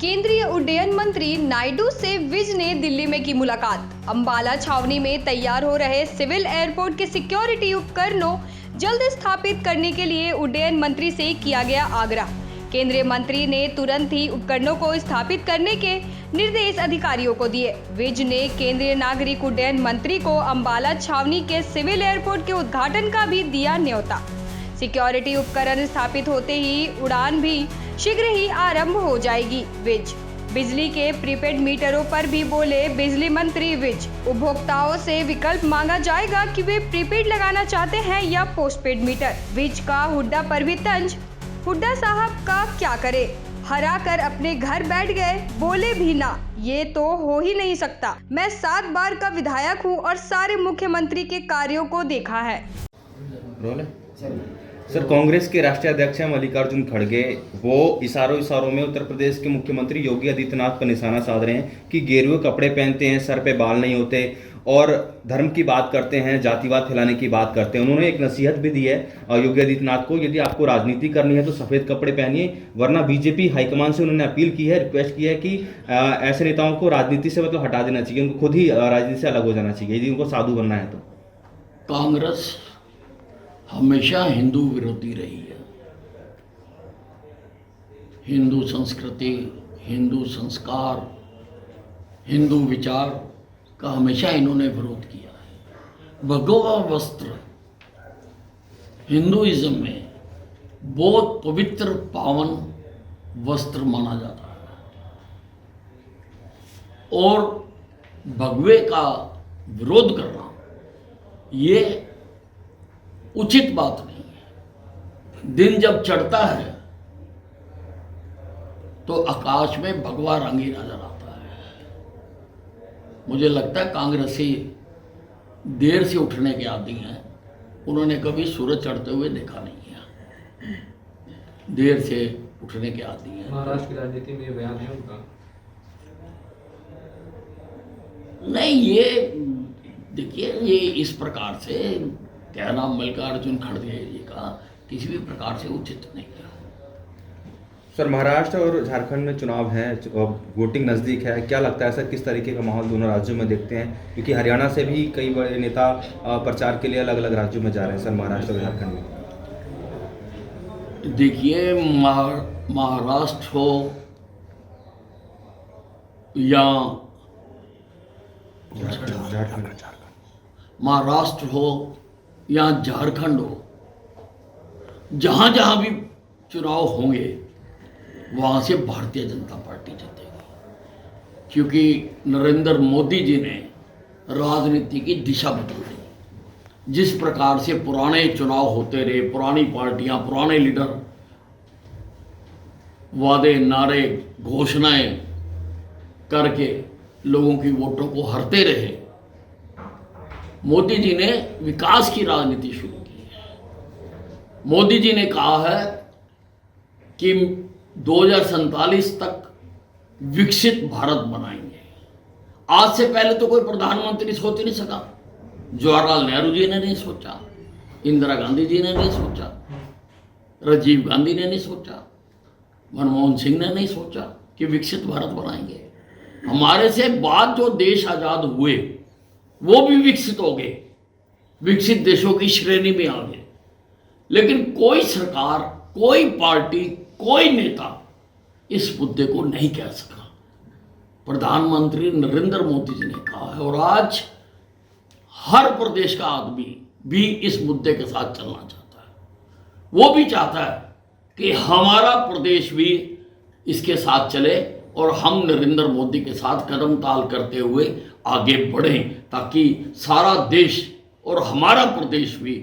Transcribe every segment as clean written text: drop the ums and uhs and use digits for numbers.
केंद्रीय उड्डयन मंत्री नायडू से विज ने दिल्ली में की मुलाकात। अंबाला छावनी में तैयार हो रहे सिविल एयरपोर्ट के सिक्योरिटी उपकरणों जल्द स्थापित करने के लिए उड्डयन मंत्री से किया गया आग्रह। केंद्रीय मंत्री ने तुरंत ही उपकरणों को स्थापित करने के निर्देश अधिकारियों को दिए। विज ने केंद्रीय नागरिक उड्डयन मंत्री को अंबाला छावनी के सिविल एयरपोर्ट के उद्घाटन का भी दिया न्योता। सिक्योरिटी उपकरण स्थापित होते ही उड़ान भी शीघ्र ही आरंभ हो जाएगी। विज बिजली के प्रीपेड मीटरों पर भी बोले बिजली मंत्री विज। उपभोक्ताओं से विकल्प मांगा जाएगा कि वे प्रीपेड लगाना चाहते हैं या पोस्टपेड मीटर। विज का हुड्डा पर भी तंज। हुड्डा साहब का क्या करे, हरा कर अपने घर बैठ गए, बोले भी ना, ये तो हो ही नहीं सकता। मैं 7 बार का विधायक हूँ और सारे मुख्यमंत्री के कार्यों को देखा है। सर, कांग्रेस के राष्ट्रीय अध्यक्ष हैं मल्लिकार्जुन खड़गे, वो इशारों में उत्तर प्रदेश के मुख्यमंत्री योगी आदित्यनाथ पर निशाना साध रहे हैं कि गेरुए कपड़े पहनते हैं, सर पे बाल नहीं होते और धर्म की बात करते हैं, जातिवाद फैलाने की बात करते हैं। उन्होंने एक नसीहत भी दी है योगी आदित्यनाथ को, यदि आपको राजनीति करनी है तो सफ़ेद कपड़े पहनिए, वरना बीजेपी हाईकमान से उन्होंने अपील की है, रिक्वेस्ट की है कि ऐसे नेताओं को राजनीति से मतलब हटा देना चाहिए, उनको खुद ही राजनीति से अलग हो जाना चाहिए यदि उनको साधु बनना है तो। कांग्रेस हमेशा हिंदू विरोधी रही है। हिंदू संस्कृति, हिंदू संस्कार, हिंदू विचार का हमेशा इन्होंने विरोध किया है। भगवा वस्त्र हिंदुइज्म में बहुत पवित्र पावन वस्त्र माना जाता है और भगवे का विरोध करना ये उचित बात नहीं है। दिन जब चढ़ता है तो आकाश में भगवा रंग ही नजर आता है। मुझे लगता है कांग्रेसी देर से उठने के आदी हैं, उन्होंने कभी सूरज चढ़ते हुए देखा नहीं है। देर से उठने के आदी हैं। महाराष्ट्र की राजनीति में ये बयान है उनका? नहीं, ये देखिए, ये इस प्रकार से कहना मल्लिकार्जुन खड़गे जी का किसी भी प्रकार से उचित नहीं है। सर, महाराष्ट्र और झारखंड में चुनाव है, वोटिंग नज़दीक है, क्या लगता है सर किस तरीके का माहौल दोनों राज्यों में देखते हैं? क्योंकि हरियाणा से भी कई बड़े नेता प्रचार के लिए अलग अलग राज्यों में जा रहे हैं सर, महाराष्ट्र और झारखंड में। देखिए, महाराष्ट्र हो या महाराष्ट्र हो या झारखंड हो, जहाँ जहाँ भी चुनाव होंगे वहाँ से भारतीय जनता पार्टी जीतेगी, क्योंकि नरेंद्र मोदी जी ने राजनीति की दिशा बदल दी। जिस प्रकार से पुराने चुनाव होते रहे, पुरानी पार्टियां, पुराने लीडर वादे, नारे, घोषणाएं करके लोगों की वोटों को हरते रहे, मोदी जी ने विकास की राजनीति शुरू की है। मोदी जी ने कहा है कि 2047 तक विकसित भारत बनाएंगे। आज से पहले तो कोई प्रधानमंत्री सोच ही नहीं सका। जवाहरलाल नेहरू जी ने नहीं सोचा, इंदिरा गांधी जी ने नहीं सोचा, राजीव गांधी ने नहीं सोचा, मनमोहन सिंह ने नहीं सोचा कि विकसित भारत बनाएंगे। हमारे से बाद जो देश आजाद हुए वो भी विकसित हो गए, विकसित देशों की श्रेणी में आ गए, लेकिन कोई सरकार, कोई पार्टी, कोई नेता इस मुद्दे को नहीं कह सका। प्रधानमंत्री नरेंद्र मोदी जी ने कहा है और आज हर प्रदेश का आदमी भी इस मुद्दे के साथ चलना चाहता है। वो भी चाहता है कि हमारा प्रदेश भी इसके साथ चले और हम नरेंद्र मोदी के साथ कदम ताल करते हुए आगे बढ़ें, ताकि सारा देश और हमारा प्रदेश भी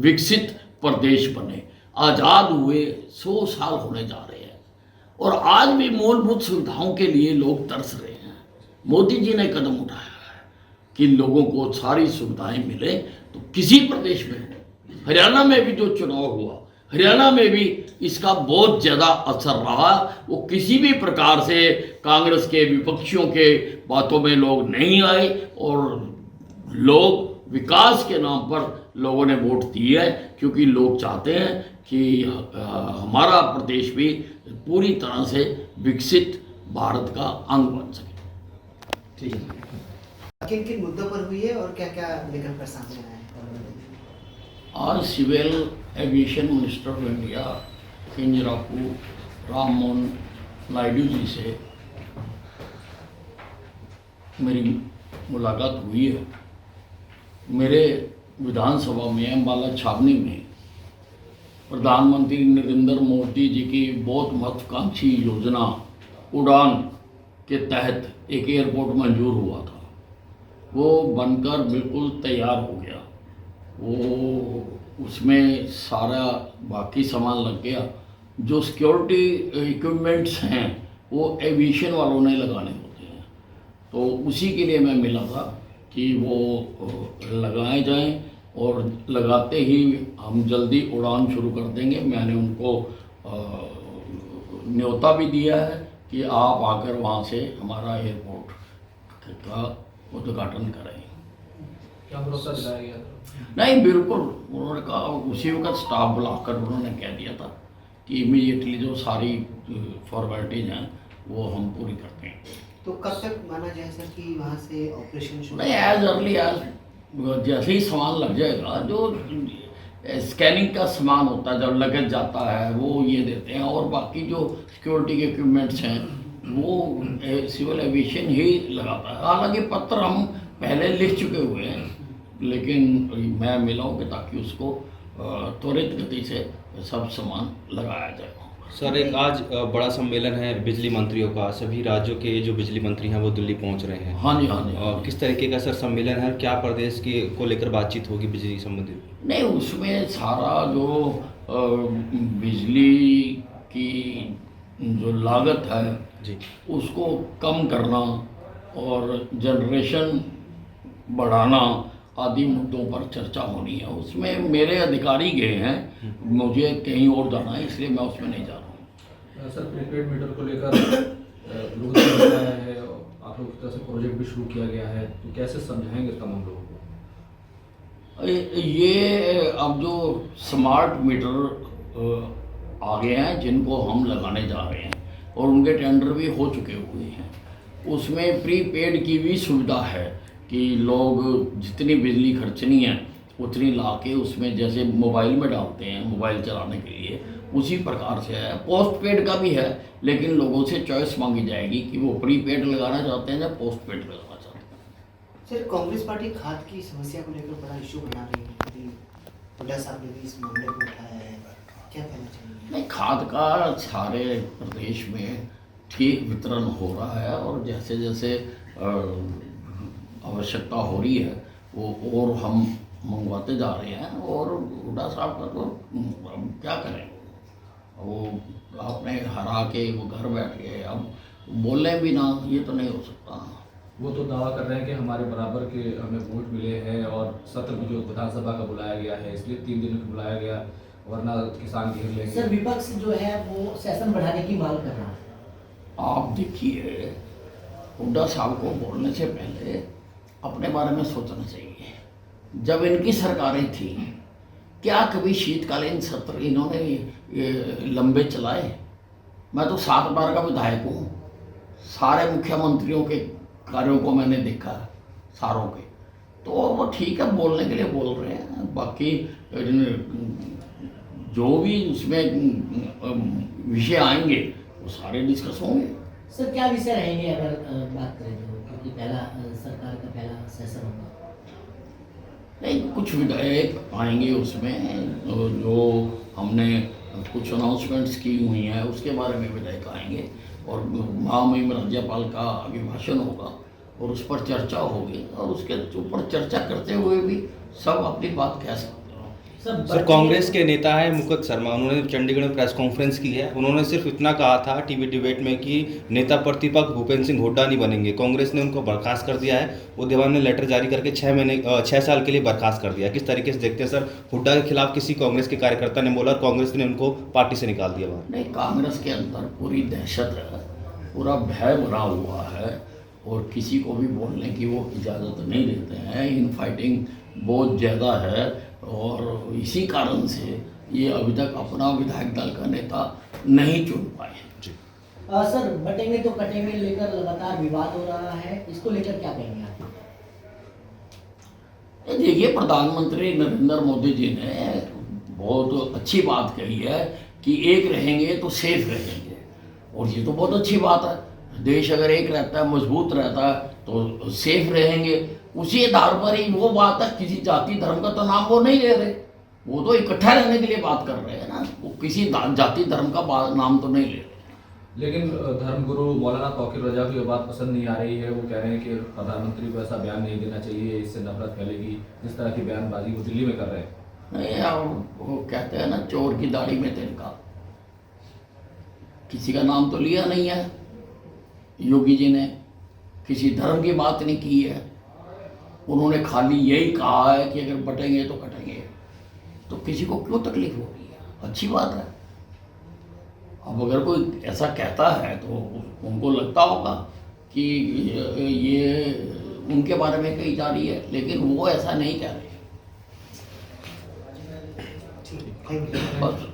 विकसित प्रदेश बने। आज़ाद हुए 100 साल होने जा रहे हैं और आज भी मूलभूत सुविधाओं के लिए लोग तरस रहे हैं। मोदी जी ने कदम उठाया है कि लोगों को सारी सुविधाएं मिले। तो किसी प्रदेश में, हरियाणा में भी जो चुनाव हुआ, हरियाणा में भी इसका बहुत ज़्यादा असर रहा। वो किसी भी प्रकार से कांग्रेस के विपक्षियों के बातों में लोग नहीं आए और लोग विकास के नाम पर लोगों ने वोट दी है, क्योंकि लोग चाहते हैं कि हमारा प्रदेश भी पूरी तरह से विकसित भारत का अंग बन सके। ठीक है। किन किन मुद्दों पर हुई है और क्या क्या लेकर कर सामने आए हैं? आज civil aviation minister of India Kinjarapu Ram Mohan Naidu ji से मेरी मुलाकात हुई है। मेरे विधानसभा में अम्बाला छावनी में प्रधानमंत्री नरेंद्र मोदी जी की बहुत महत्वाकांक्षी योजना उड़ान के तहत एक एयरपोर्ट मंजूर हुआ था। वो बनकर बिल्कुल तैयार हो गया। वो उसमें सारा बाकी सामान लग गया। जो सिक्योरिटी इक्विपमेंट्स हैं वो एविएशन वालों ने लगाने होते हैं, तो उसी के लिए मैं मिला था कि वो लगाए जाएं और लगाते ही हम जल्दी उड़ान शुरू कर देंगे। मैंने उनको न्योता भी दिया है कि आप आकर वहाँ से हमारा एयरपोर्ट का उद्घाटन करें। क्या भरोसा दिलाया गया था? नहीं, बिल्कुल उन्होंने कहा, उसी वक्त स्टाफ बुलाकर उन्होंने कह दिया था कि इमीडिएटली जो सारी फॉर्मेलिटीज हैं वो हम पूरी करते हैं। तो कब तक माना जाए सर कि वहाँ से ऑपरेशन शुरू? नहीं, एज अर्ली एज जैसे ही सामान लग जाएगा, जो स्कैनिंग का सामान होता है जब लगेज जाता है वो ये देते हैं, और बाकी जो सिक्योरिटी के इक्विपमेंट्स हैं वो सिविल एविएशन ही लगाता है। हालांकि पत्र हम पहले लिख चुके हुए हैं, लेकिन मैं मिला हूँ कि ताकि उसको त्वरित गति से सब सामान लगाया जाए। सर, एक आज बड़ा सम्मेलन है बिजली मंत्रियों का। सभी राज्यों के जो बिजली मंत्री हैं वो दिल्ली पहुंच रहे हैं। हाँ जी, हाँ जी। किस तरीके का सर सम्मेलन है, क्या प्रदेश के को लेकर बातचीत होगी बिजली संबंधित? नहीं, उसमें सारा जो बिजली की जो लागत है जी, उसको कम करना और जनरेशन बढ़ाना आदि मुद्दों पर चर्चा होनी है। उसमें मेरे अधिकारी गए हैं, मुझे कहीं और जाना है, इसलिए मैं उसमें नहीं जा रहा हूँ। सर, प्रीपेड मीटर को लेकर लोग बताया है, आप लोग की तरफ से प्रोजेक्ट भी शुरू किया गया है, तो कैसे समझाएंगे तमाम लोगों को? ये अब जो स्मार्ट मीटर आ गए हैं जिनको हम लगाने जा रहे हैं और उनके टेंडर भी हो चुके हुए हैं, उसमें प्रीपेड की भी सुविधा है कि लोग जितनी बिजली खर्चनी है उतनी ला के उसमें जैसे मोबाइल में डालते हैं मोबाइल चलाने के लिए, उसी प्रकार से है। पोस्ट पेड का भी है, लेकिन लोगों से चॉइस मांगी जाएगी कि वो प्रीपेड लगाना चाहते हैं या पोस्ट पेड लगाना चाहते हैं। सर, कांग्रेस पार्टी खाद की समस्या को लेकर बड़ा इशू बना रही है। हुड्डा साहब ने भी इस मामले को उठाया है, क्या कहना चाहिए? नहीं, खाद का सारे प्रदेश में ठीक वितरण हो रहा है और जैसे जैसे आवश्यकता हो रही है वो और हम मंगवाते जा रहे हैं। और हुड्डा साहब का तो क्या करें, वो आपने हरा के वो घर बैठ गए, अब बोलने भी ना, ये तो नहीं हो सकता। वो तो दावा कर रहे हैं कि हमारे बराबर के हमें वोट मिले हैं और सत्र भी जो विधानसभा का बुलाया गया है इसलिए 3 दिन बुलाया गया, वरना किसान घेर लेंगे। सर, विपक्ष जो है वो सेशन बढ़ाने की मांग कर रहा है। आप देखिए, हुड्डा साहब को बोलने से पहले अपने बारे में सोचना चाहिए। जब इनकी सरकारें थी, क्या कभी शीतकालीन सत्र इन्होंने लंबे चलाए? मैं तो 7 बार का विधायक हूँ, सारे मुख्यमंत्रियों के कार्यों को मैंने देखा, सारों के। तो वो ठीक है, बोलने के लिए बोल रहे हैं, बाकी जो भी उसमें विषय आएंगे वो सारे डिस्कस होंगे। सर, क्या विषय रहेंगे अगर बात करें तो, क्योंकि पहला सरकार का पहला सेशन होगा? नहीं, कुछ विधायक आएंगे उसमें, जो हमने कुछ अनाउंसमेंट्स की हुई हैं उसके बारे में विधायक आएंगे और महामहिम राज्यपाल का अभिभाषण होगा और उस पर चर्चा होगी और उसके ऊपर चर्चा करते हुए भी सब अपनी बात कह सकते हैं। सर, कांग्रेस के नेता है मुकुट शर्मा, उन्होंने चंडीगढ़ में प्रेस कॉन्फ्रेंस की है। उन्होंने सिर्फ इतना कहा था टीवी डिबेट में कि नेता प्रतिपक्ष भूपेंद्र सिंह हुड्डा नहीं बनेंगे। कांग्रेस ने उनको बर्खास्त कर दिया है। उद्यमान ने लेटर जारी करके 6 साल के लिए बर्खास्त कर दिया। किस तरीके से देखते हैं सर, हुड्डा के खिलाफ किसी कांग्रेस के कार्यकर्ता ने बोला और कांग्रेस ने उनको पार्टी से निकाल दिया बाहर? नहीं, कांग्रेस के अंदर पूरी दहशत है, पूरा भय भरा हुआ है और किसी को भी बोलने की वो इजाज़त नहीं देते हैं। इन फाइटिंग बहुत ज़्यादा है और इसी कारण से ये अभी तक अपना विधायक दल का नेता नहीं चुन पाए। जी। सर बटेंगे तो कटेंगे लेकर लगातार विवाद हो रहा है, इसको लेकर क्या कहेंगे आप? देखिए, प्रधानमंत्री नरेंद्र मोदी जी ने बहुत अच्छी बात कही है कि एक रहेंगे तो सेफ रहेंगे, और ये तो बहुत अच्छी बात है। देश अगर एक रहता है, मजबूत रहता है, तो सेफ रहेंगे। उसी आधार पर ही वो बात है, किसी जाति धर्म का तो नाम वो नहीं ले रहे, वो तो इकट्ठा रहने के लिए बात कर रहे हैं ना, वो किसी जाति धर्म का नाम तो नहीं ले रहे। लेकिन धर्मगुरु मौलाना तौकीर रजा को ये बात पसंद नहीं आ रही है। वो कह रहे हैं कि प्रधानमंत्री को ऐसा बयान नहीं देना चाहिए, इससे नफरत फैलेगी। जिस तरह की बयानबाजी वो दिल्ली में कर रहे हैं। नहीं, और वो कहते हैं ना, चोर की दाढ़ी में तिनका। किसी का नाम तो लिया नहीं है योगी जी ने, किसी धर्म की बात नहीं की है। उन्होंने खाली यही कहा है कि अगर बटेंगे तो कटेंगे, तो किसी को क्यों तकलीफ होगी? अच्छी बात है। अब अगर कोई ऐसा कहता है तो उनको लगता होगा कि ये उनके बारे में कही जा रही है, लेकिन वो ऐसा नहीं कह रहे। ठीक, थैंक यू। बस।